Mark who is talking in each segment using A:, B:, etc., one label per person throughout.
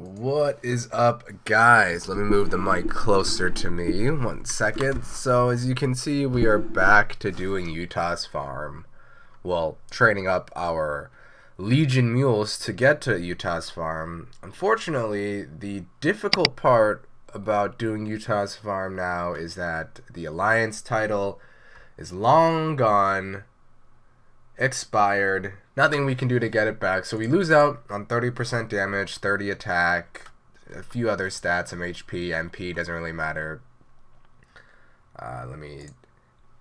A: What is up, guys? Let me move the mic closer to me. 1 second. So, as you can see, we are back to doing Utah's farm. Well, training up our Legion mules to get to Utah's farm. Unfortunately, the difficult part about doing Utah's farm now is that the Alliance title is long gone, expired. Nothing we can do to get it back, so we lose out on 30% damage, 30 attack, a few other stats, some HP, MP, doesn't really matter. Let me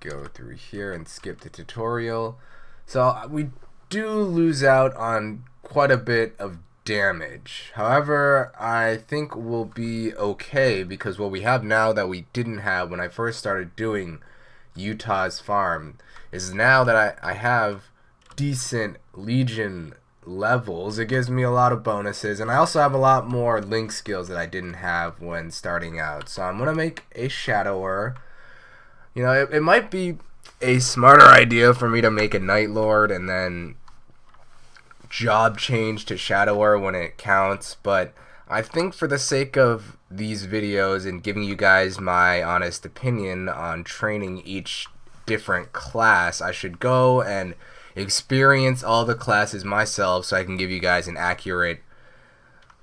A: go through here and skip the tutorial. So we do lose out on quite a bit of damage. However, I think we'll be okay because what we have now that we didn't have when I first started doing Utah's farm is now that I have decent Legion levels. It gives me a lot of bonuses, and I also have a lot more link skills that I didn't have when starting out. So I'm gonna make a Shadower. You know, it might be a smarter idea for me to make a Night Lord and then job change to Shadower when it counts, but I think for the sake of these videos and giving you guys my honest opinion on training each different class, I should go and experience all the classes myself so I can give you guys an accurate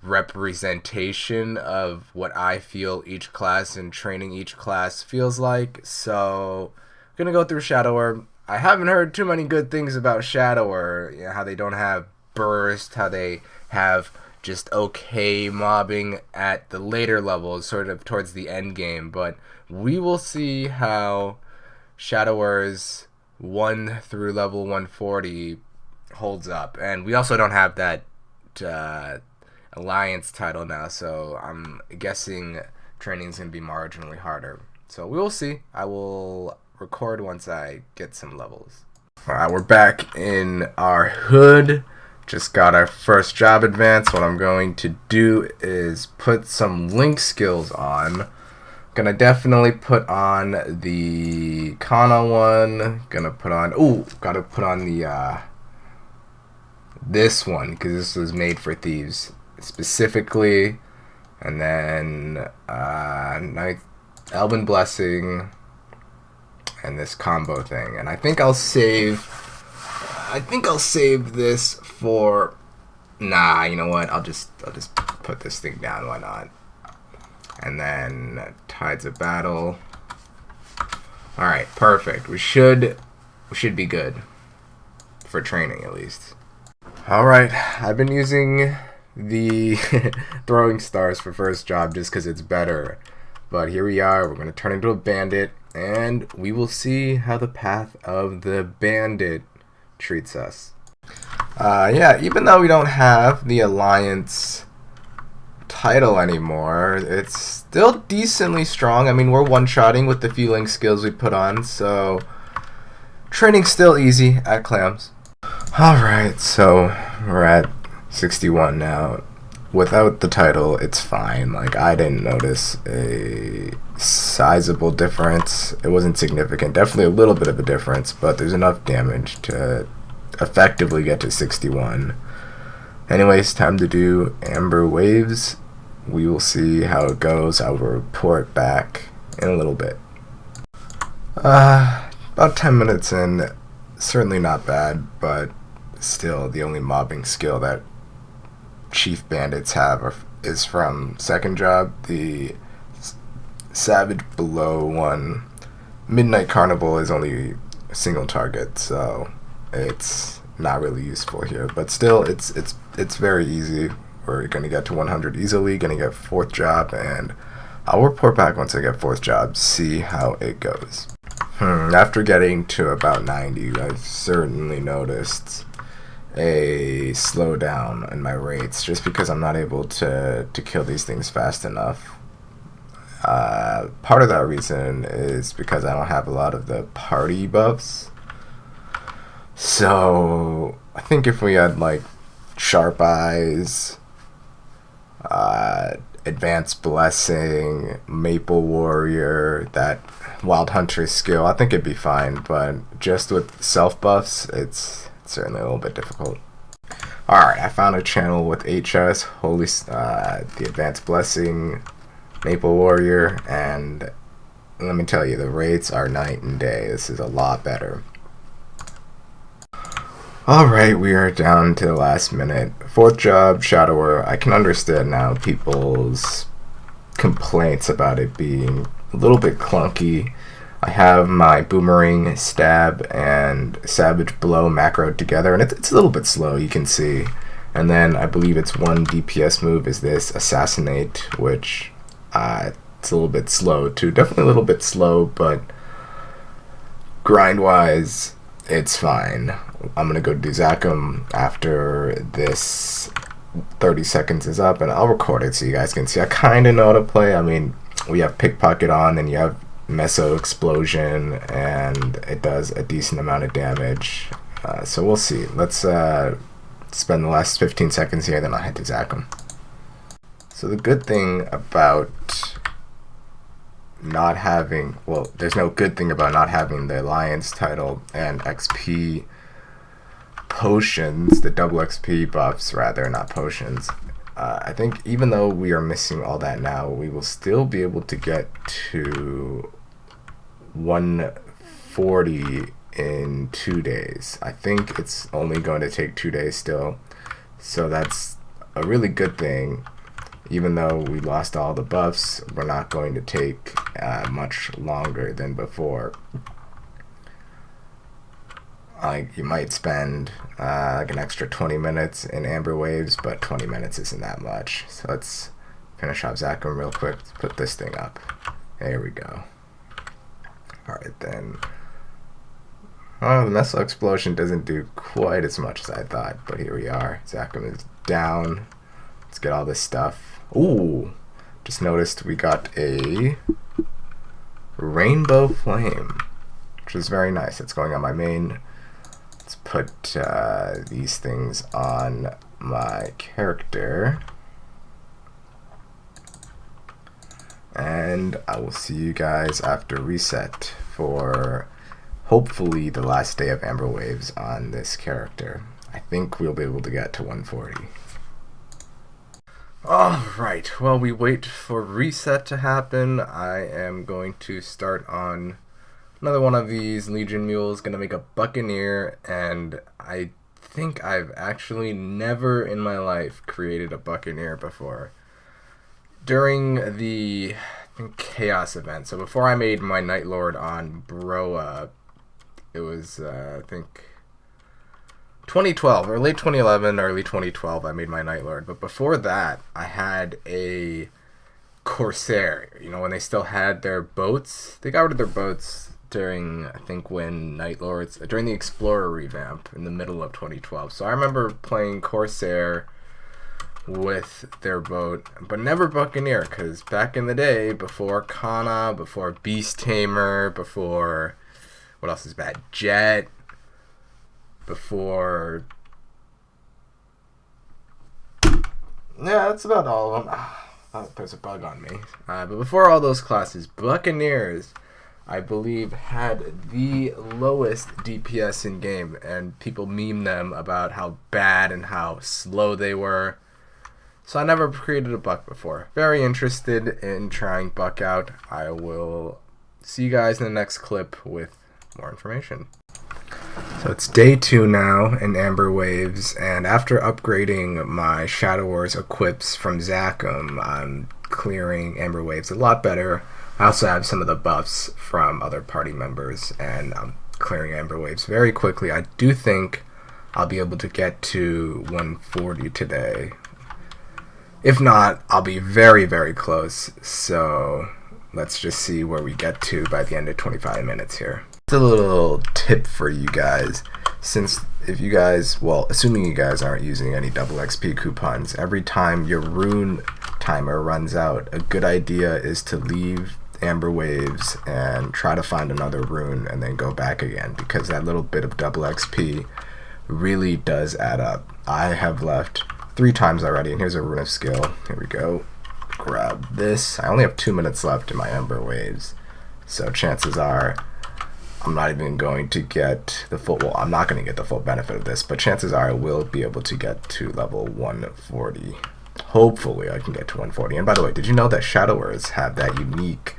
A: representation of what I feel each class and training each class feels like. So I'm gonna go through Shadower. I haven't heard too many good things about Shadower, you know, how they don't have burst, how they have just okay mobbing at the later levels, sort of towards the end game, but we will see how Shadower's 1 through level 140 holds up. And we also don't have that Alliance title now, so I'm guessing training is going to be marginally harder. So we will see. I will record once I get some levels. Alright, we're back in our hood. Just got our first job advance. What I'm going to do is put some link skills on. Gonna definitely put on the Kana one. Gonna put on, gotta put on the this one because this was made for thieves specifically. And then Elven Blessing and this combo thing. And I think I'll save this for, nah, you know what? I'll just put this thing down. Why not? And then Tides of Battle. Alright, perfect. We should be good for training at least. Alright, I've been using the throwing stars for first job just because it's better. But here we are, we're going to turn into a bandit, and we will see how the path of the bandit treats us. Yeah, even though we don't have the Alliance title anymore, it's still decently strong. I mean, we're one-shotting with the few link skills we put on, so training's still easy at Clams. Alright, so we're at 61 now. Without the title, it's fine. Like, I didn't notice a sizable difference. It wasn't significant. Definitely a little bit of a difference, but there's enough damage to effectively get to 61. Anyways, time to do Amber Waves. We will see how it goes. I will report back in a little bit. About 10 minutes in, certainly not bad, but still the only mobbing skill that Chief Bandits have is from second job, the Savage Below one. Midnight Carnival is only a single target, so it's not really useful here, but still it's very easy. We're gonna get to 100 easily, gonna get 4th job, and I'll report back once I get 4th job, see how it goes. After getting to about 90, I've certainly noticed a slowdown in my rates just because I'm not able to kill these things fast enough. Part of that reason is because I don't have a lot of the party buffs. So I think if we had like Sharp Eyes, Advanced Blessing, Maple Warrior, that Wild Hunter skill, I think it'd be fine, but just with self buffs, it's certainly a little bit difficult. Alright, I found a channel with HS, the Advanced Blessing, Maple Warrior, and let me tell you, the rates are night and day. This is a lot better. Alright, we are down to the last minute. Fourth job, Shadower. I can understand now people's complaints about it being a little bit clunky. I have my Boomerang, Stab, and Savage Blow macroed together, and it's a little bit slow, you can see. And then I believe it's one DPS move is this Assassinate, which it's a little bit slow too. Definitely a little bit slow, but grind-wise, it's fine. I'm going to go do Zachem after this 30 seconds is up, and I'll record it so you guys can see. I kind of know how to play. I mean, we have Pickpocket on, and you have Meso Explosion, and it does a decent amount of damage. So we'll see. Let's spend the last 15 seconds here, then I'll head to Zachem. So the good thing about not having, well, there's no good thing about not having the Alliance title and XP potions, the double XP buffs rather, not potions. I think even though we are missing all that now, we will still be able to get to 140 in 2 days. I think it's only going to take 2 days still, so that's a really good thing. Even though we lost all the buffs, we're not going to take much longer than before. You might spend like an extra 20 minutes in Amber Waves, but 20 minutes isn't that much. So let's finish off Zachem real quick. Let's put this thing up. There we go. Alright then. Oh, the Meso Explosion doesn't do quite as much as I thought, but here we are. Zachem is down. Let's get all this stuff. Ooh, just noticed we got a Rainbow Flame, which is very nice. It's going on my main. Let's put these things on my character. And I will see you guys after reset for hopefully the last day of Amber Waves on this character. I think we'll be able to get to 140. Alright, while we wait for reset to happen, I am going to start on another one of these Legion Mules, gonna make a Buccaneer, and I think I've actually never in my life created a Buccaneer before. During the Chaos event, so before I made my Night Lord on Broa, it was, I think 2012 or late 2011, early 2012, I made my Night Lord. But before that, I had a Corsair. You know, when they still had their boats, they got rid of their boats during, I think, when Night Lords, during the Explorer revamp in the middle of 2012. So I remember playing Corsair with their boat, but never Buccaneer, because back in the day, before Kana, before Beast Tamer, before, what else is bad? Jet. Before, yeah, that's about all of them. Oh, there's a bug on me. But before all those classes, Buccaneers, I believe, had the lowest DPS in game, and people meme them about how bad and how slow they were. So I never created a Buck before. Very interested in trying Buck out. I will see you guys in the next clip with more information. So it's day 2 now in Amber Waves, and after upgrading my Shadow Wars equips from Zachem, I'm clearing Amber Waves a lot better. I also have some of the buffs from other party members, and I'm clearing Amber Waves very quickly. I do think I'll be able to get to 140 today. If not, I'll be very, very close. So let's just see where we get to by the end of 25 minutes here. A little tip for you guys, since if you guys, well, assuming you guys aren't using any double XP coupons, every time your rune timer runs out, a good idea is to leave Amber Waves and try to find another rune and then go back again, because that little bit of double XP really does add up. I have left 3 times already, and here's a rune of skill. Here we go. Grab this. I only have 2 minutes left in my Amber Waves, so chances are I'm not even going to get the full, well, I'm not going to get the full benefit of this, but chances are I will be able to get to level 140. Hopefully I can get to 140. And by the way, did you know that Shadowers have that unique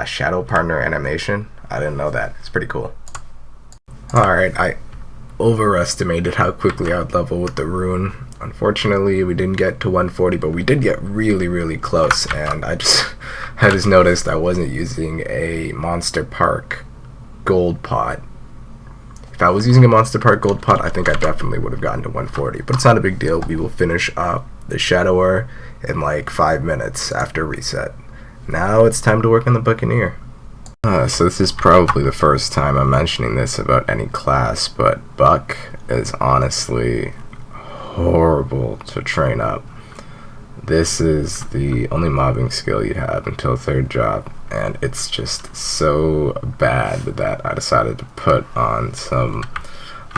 A: shadow partner animation? I didn't know that. It's pretty cool. Alright, I overestimated how quickly I'd level with the rune. Unfortunately, we didn't get to 140, but we did get really, really close, and I just noticed I wasn't using a Monster Park gold pot. If I was using a Monster Park gold pot, I think I definitely would have gotten to 140, but it's not a big deal. We will finish up the Shadower in like 5 minutes after reset. Now it's time to work on the Buccaneer. So this is probably the first time I'm mentioning this about any class, but Buck is honestly horrible to train up. This is the only mobbing skill you have until 3rd job, and it's just so bad that I decided to put on some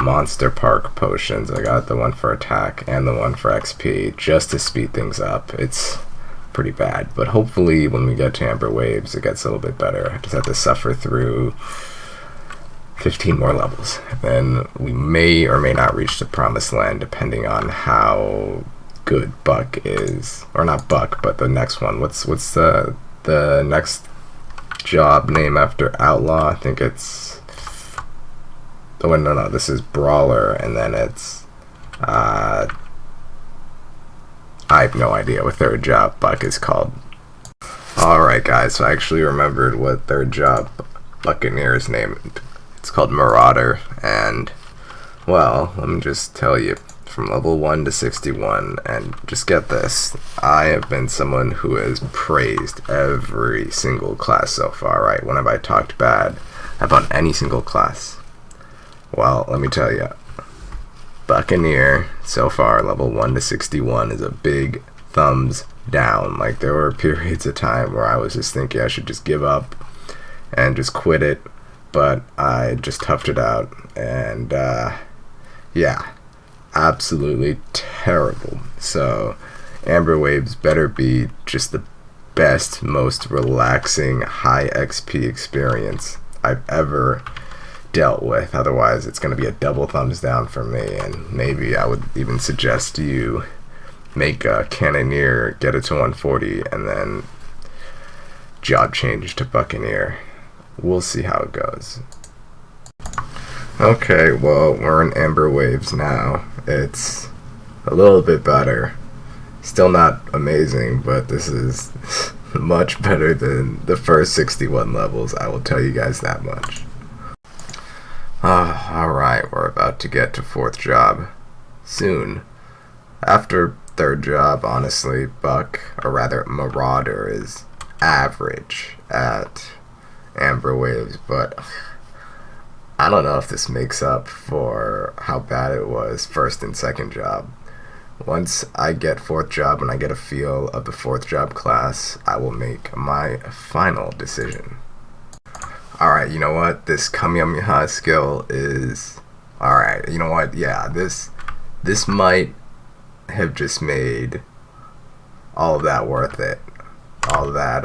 A: Monster Park potions. I got the one for attack and the one for XP just to speed things up. It's pretty bad, but hopefully when we get to Amber Waves it gets a little bit better. I just have to suffer through 15 more levels, then we may or may not reach the promised land depending on how good Buck is, or not Buck, but the next one. What's the next job name after Outlaw? I think it's, oh wait, no, this is Brawler, and then it's I have no idea what 3rd job Buck is called. Alright guys, so I actually remembered what 3rd job Buccaneer is named. It's called Marauder, and well, let me just tell you, from level 1 to 61, and just get this, I have been someone who has praised every single class so far, right? Whenever I talked bad about any single class. Well, let me tell you, Buccaneer so far, level 1 to 61, is a big thumbs down. Like, there were periods of time where I was just thinking I should just give up and just quit it, but I just toughed it out, and yeah, absolutely terrible. So Amber Waves better be just the best, most relaxing, high XP experience I've ever dealt with. Otherwise it's going to be a double thumbs down for me, and maybe I would even suggest you make a Cannoneer, get it to 140, and then job change to Buccaneer. We'll see how it goes. Okay, well, we're in Amber Waves now. It's a little bit better. Still not amazing, but this is much better than the first 61 levels, I will tell you guys that much. Alright, we're about to get to 4th job soon. After 3rd job, honestly, Buck, or rather Marauder, is average at Amber Waves, but I don't know if this makes up for how bad it was 1st and 2nd job. Once I get 4th job and I get a feel of the 4th job class, I will make my final decision. Alright, you know what? This Kamehameha skill is... Alright, you know what? Yeah, this might have just made all of that worth it. All of that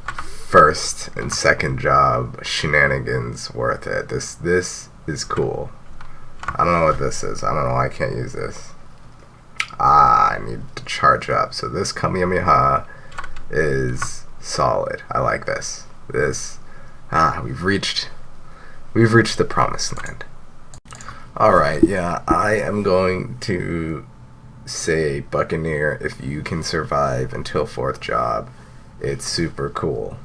A: 1st and 2nd job shenanigans worth it. This is cool. I don't know what this is. I don't know why I can't use this. I need to charge up. So this Kamehameha is solid. I like this. We've reached the promised land. Alright, yeah, I am going to say Buccaneer, if you can survive until 4th job, it's super cool.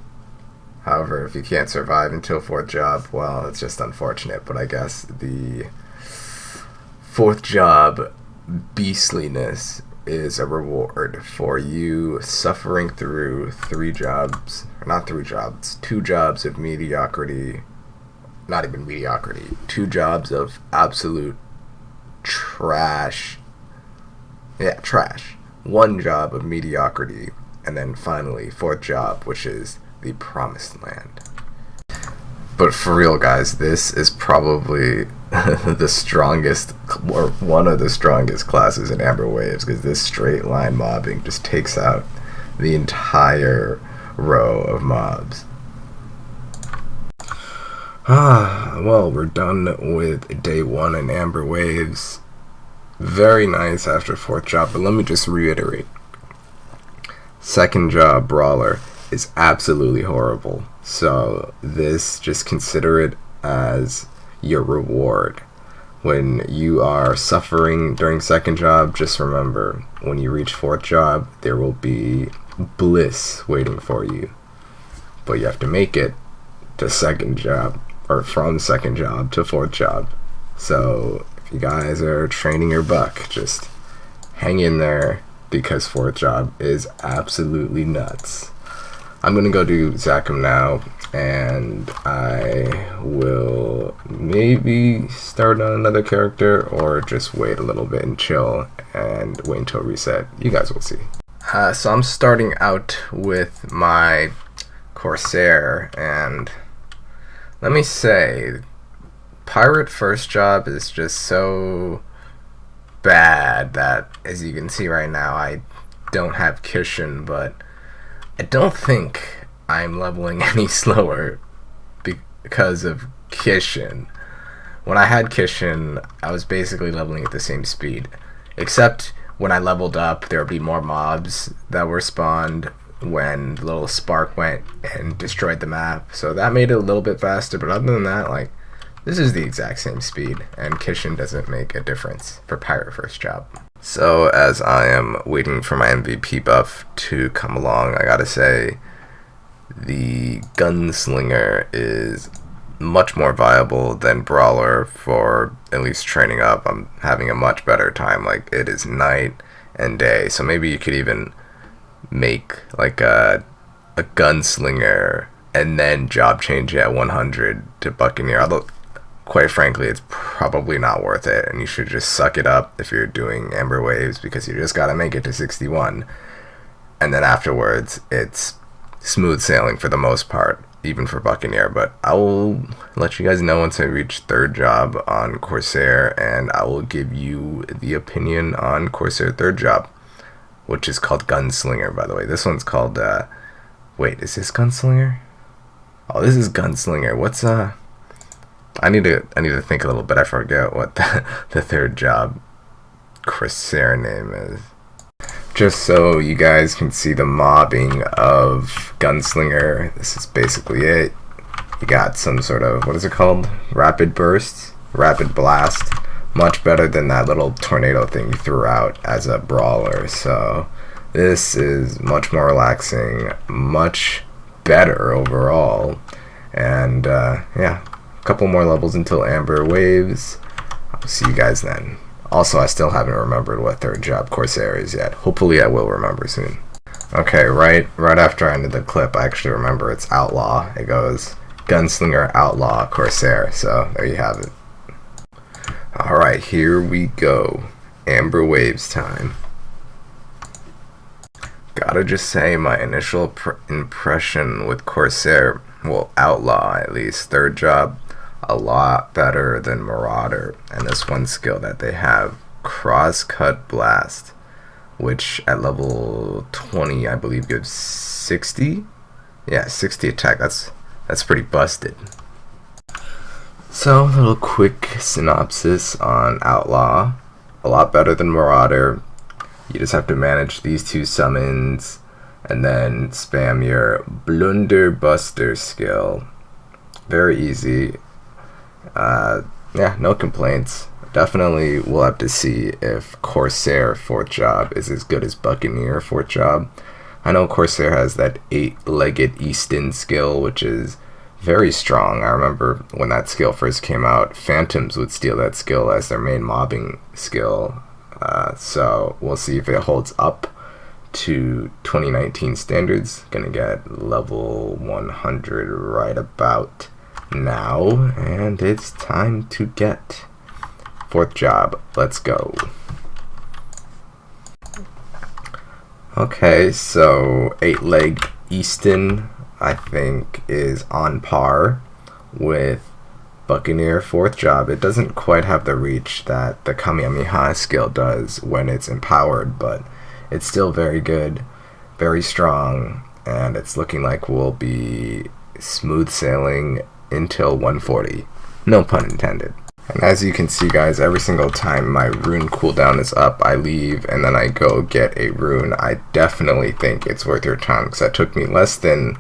A: However, if you can't survive until 4th job, well, it's just unfortunate, but I guess the 4th job beastliness is a reward for you suffering through 2 jobs of mediocrity, not even mediocrity, 2 jobs of absolute trash. Yeah, trash. 1 job of mediocrity, and then finally 4th job, which is the promised land. But for real, guys, this is probably the strongest, or one of the strongest classes in Amber Waves, because this straight line mobbing just takes out the entire row of mobs. Well, we're done with day 1 in Amber Waves. Very nice after 4th job, but let me just reiterate. 2nd job Brawler is absolutely horrible. So this, just consider it as your reward. When you are suffering during 2nd job, just remember, when you reach 4th job, there will be bliss waiting for you. But you have to make it to 2nd job, or from 2nd job to 4th job. So if you guys are training your buck, just hang in there, because 4th job is absolutely nuts. I'm gonna go do Zachem now, and I will maybe start on another character, or just wait a little bit and chill and wait until reset. You guys will see. So I'm starting out with my Corsair, and let me say, Pirate 1st job is just so bad that, as you can see right now, I don't have Kishin, but I don't think I'm leveling any slower because of Kishin. When I had Kishin, I was basically leveling at the same speed, except when I leveled up, there would be more mobs that were spawned when the little spark went and destroyed the map, so that made it a little bit faster. But other than that, like, this is the exact same speed, and Kishin doesn't make a difference for Pirate 1st job. So as I am waiting for my MVP buff to come along, I gotta say, the Gunslinger is much more viable than Brawler for at least training up. I'm having a much better time. Like, it is night and day, so maybe you could even make like a Gunslinger and then job change it at 100 to Buccaneer. Although, quite frankly, it's probably not worth it, and you should just suck it up if you're doing Amber Waves, because you just gotta make it to 61, and then afterwards it's smooth sailing for the most part, even for Buccaneer. But I will let you guys know once I reach 3rd job on Corsair, and I will give you the opinion on Corsair 3rd job, which is called Gunslinger, by the way. This one's called, wait, is this Gunslinger? Oh, this is Gunslinger. What's, I need to think a little bit. I forget what the 3rd job Corsair name is. Just so you guys can see the mobbing of Gunslinger, this is basically it. You got some sort of, what is it called? Rapid burst? Rapid blast. Much better than that little tornado thing you threw out as a Brawler. So this is much more relaxing, much better overall. And yeah, a couple more levels until Amber Waves. I'll see you guys then. Also, I still haven't remembered what 3rd job Corsair is yet. Hopefully I will remember soon. Okay, right after I ended the clip, I actually remember it's Outlaw. It goes Gunslinger, Outlaw, Corsair. So there you have it. Alright, here we go. Amber Waves time. Gotta just say, my initial impression with Corsair, well, Outlaw at least, 3rd job, a lot better than Marauder. And this one skill that they have, Cross-Cut Blast, which at level 20 I believe gives 60? Yeah, 60 attack. That's pretty busted. So, a little quick synopsis on Outlaw. A lot better than Marauder. You just have to manage these 2 summons and then spam your Blunderbuster skill. Very easy. Yeah, no complaints. Definitely we'll have to see if Corsair 4th job is as good as Buccaneer 4th job. I know Corsair has that 8-legged Easton skill, which is very strong. I remember when that skill first came out, Phantoms would steal that skill as their main mobbing skill. So we'll see if it holds up to 2019 standards. Gonna get level 100 right about now, and it's time to get 4th job. Let's go. Okay, so 8-legged Easton, I think, is on par with Buccaneer 4th job. It doesn't quite have the reach that the Kamehameha skill does when it's empowered, but it's still very good, very strong, and it's looking like we'll be smooth sailing until 140. No pun intended. And as you can see, guys, every single time my rune cooldown is up, I leave and then I go get a rune. I definitely think it's worth your time, because that took me less than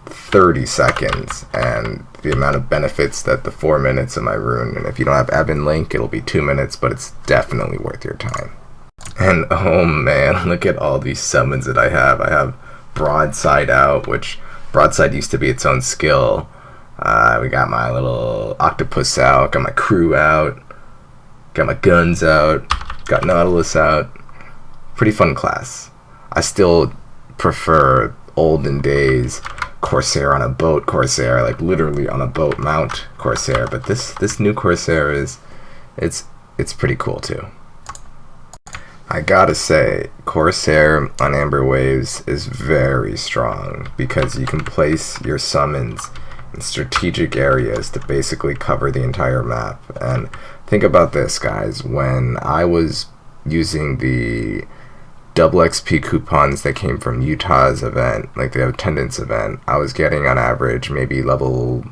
A: 30 seconds, and the amount of benefits that the 4 minutes of my rune, and if you don't have Ebb and Link, it'll be 2 minutes, but it's definitely worth your time. And oh man, look at all these summons that I have. I have Broadside out, which Broadside used to be its own skill. We got my little octopus out, got my crew out, got my guns out, got Nautilus out. Pretty fun class. I still prefer olden days Corsair on a boat Corsair, like literally on a boat mount Corsair, but this new Corsair it's pretty cool too. I gotta say, Corsair on Amber Waves is very strong because you can place your summons in strategic areas to basically cover the entire map. And think about this, guys. When I was using the double XP coupons that came from Utah's event, like the attendance event, I was getting on average maybe level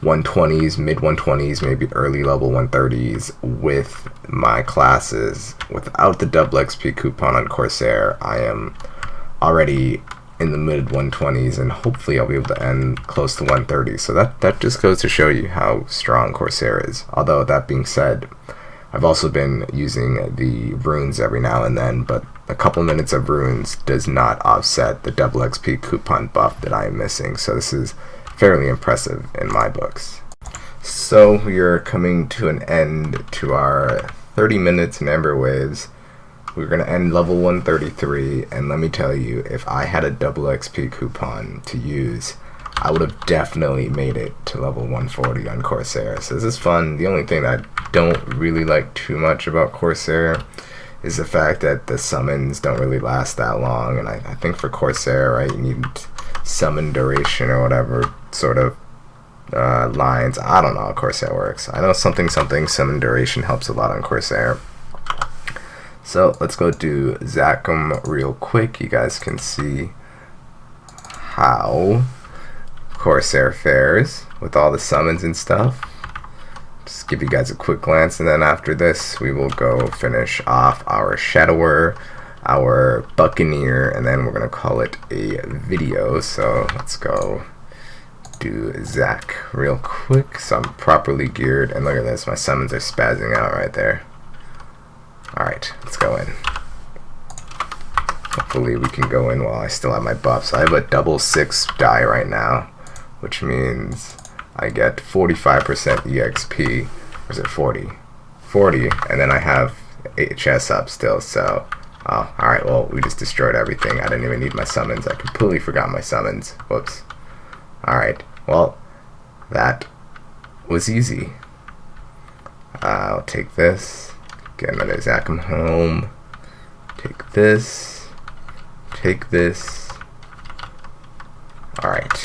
A: 120s, mid 120s, maybe early level 130s with my classes. Without the double XP coupon on Corsair, I am already in the mid 120s, and hopefully I'll be able to end close to 130. So that just goes to show you how strong Corsair is. Although that being said, I've also been using the runes every now and then, but a couple minutes of runes does not offset the double XP coupon buff that I am missing. So this is fairly impressive in my books. So we are coming to an end to our 30 minutes in Amber Waves. We're going to end level 133, and let me tell you, if I had a double XP coupon to use, I would have definitely made it to level 140 on Corsair. So this is fun. The only thing that I don't really like too much about Corsair is the fact that the summons don't really last that long, and I think for Corsair, right, you need summon duration or whatever sort of lines. I don't know how Corsair works. I know something summon duration helps a lot on Corsair. So let's go do Zachem real quick. You guys can see how Corsair fares with all the summons and stuff. Just give you guys a quick glance, and then after this we will go finish off our Shadower, our Buccaneer, and then we're gonna call it a video. So let's go do Zac real quick. So I'm properly geared, and look at this, my summons are spazzing out right there. Alright, let's go in. Hopefully we can go in while I still have my buffs. I have a double 6 die right now, which means I get 45% EXP. Or is it 40? 40, and then I have HS up still, so alright, well, we just destroyed everything. I didn't even need my summons. I completely forgot my summons. Whoops. Alright, well, that was easy. I'll take this. Get another Zachem home. Take this. Take this. Alright.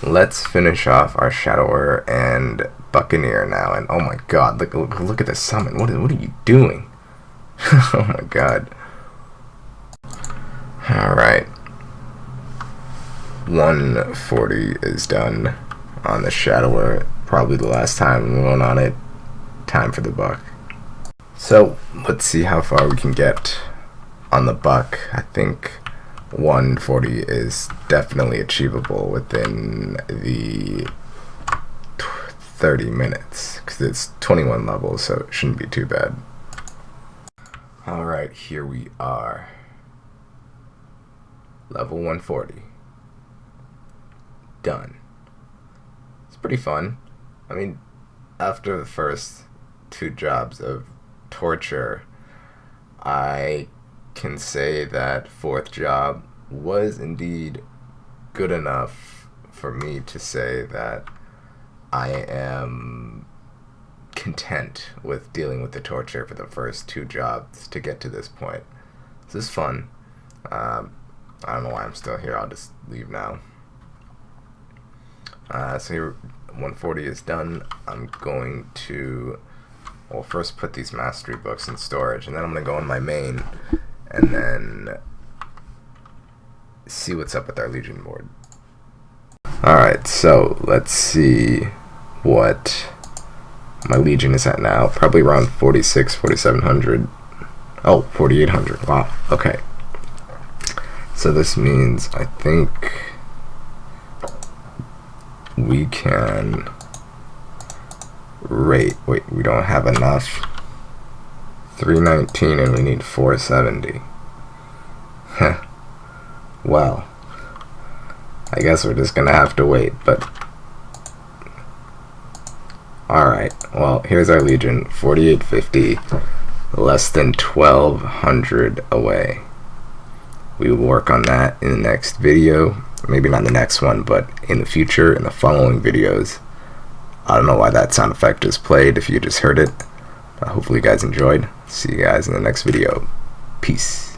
A: Let's finish off our Shadower and Buccaneer now. And oh my god, look at this summon. What are you doing? Oh my god. Alright. 140 is done on the Shadower. Probably the last time I'm going on it. Time for the buck. So let's see how far we can get on the buck. I think 140 is definitely achievable within the 30 minutes because it's 21 levels, so it shouldn't be too bad. Alright, here we are. Level 140. Done. It's pretty fun. I mean, after the first 2 jobs of torture, I can say that 4th job was indeed good enough for me to say that I am content with dealing with the torture for the first 2 jobs to get to this point. This is fun. I don't know why I'm still here. I'll just leave now. So here, 140 is done. I'm going to, well, first put these mastery books in storage, and then I'm going to go on my main and then see what's up with our Legion board. Alright, so let's see what my Legion is at now. Probably around 46, 4700. Oh, 4800. Wow. Okay. So this means I think we can rate. Wait, we don't have enough. 319 and we need 470. Heh. Well, I guess we're just gonna have to wait, but alright, well, here's our Legion, 4850, less than 1200 away. We will work on that in the next video, maybe not the next one, but in the future, in the following videos. I don't know why that sound effect is played if you just heard it, but hopefully you guys enjoyed. See you guys in the next video. Peace.